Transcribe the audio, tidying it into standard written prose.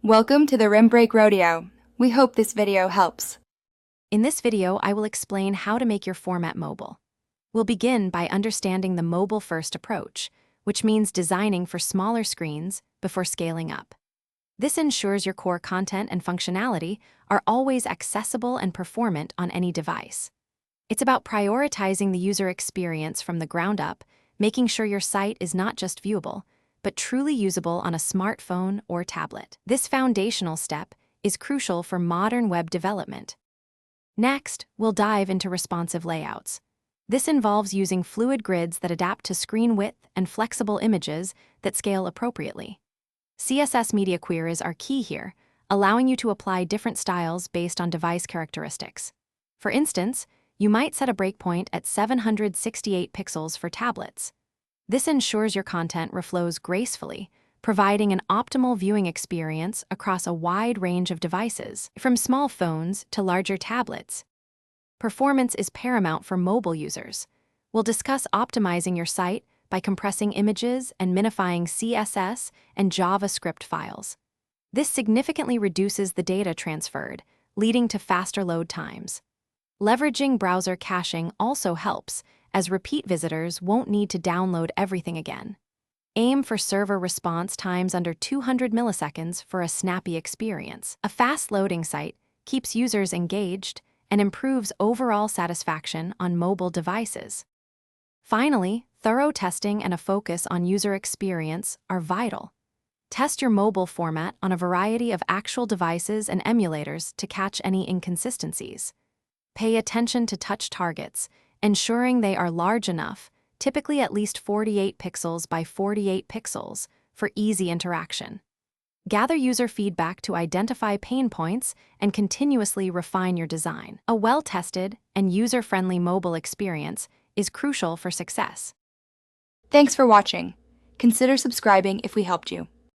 Welcome to the Rim Break Rodeo. We hope this video helps. In this video, I will explain how to make your format mobile. We'll begin by understanding the mobile-first approach, which means designing for smaller screens before scaling up. This ensures your core content and functionality are always accessible and performant on any device. It's about prioritizing the user experience from the ground up, making sure your site is not just viewable, but truly usable on a smartphone or tablet. This foundational step is crucial for modern web development. Next, we'll dive into responsive layouts. This involves using fluid grids that adapt to screen width and flexible images that scale appropriately. CSS media queries are key here, allowing you to apply different styles based on device characteristics. For instance, you might set a breakpoint at 768 pixels for tablets. This ensures your content reflows gracefully, providing an optimal viewing experience across a wide range of devices, from small phones to larger tablets. Performance is paramount for mobile users. We'll discuss optimizing your site by compressing images and minifying CSS and JavaScript files. This significantly reduces the data transferred, leading to faster load times. Leveraging browser caching also helps, as repeat visitors won't need to download everything again. Aim for server response times under 200 milliseconds for a snappy experience. A fast-loading site keeps users engaged and improves overall satisfaction on mobile devices. Finally, thorough testing and a focus on user experience are vital. Test your mobile format on a variety of actual devices and emulators to catch any inconsistencies. Pay attention to touch targets, ensuring they are large enough, typically at least 48 pixels by 48 pixels, for easy interaction. Gather user feedback to identify pain points and continuously refine your design. A well-tested and user-friendly mobile experience is crucial for success. Thanks for watching. Consider subscribing if we helped you.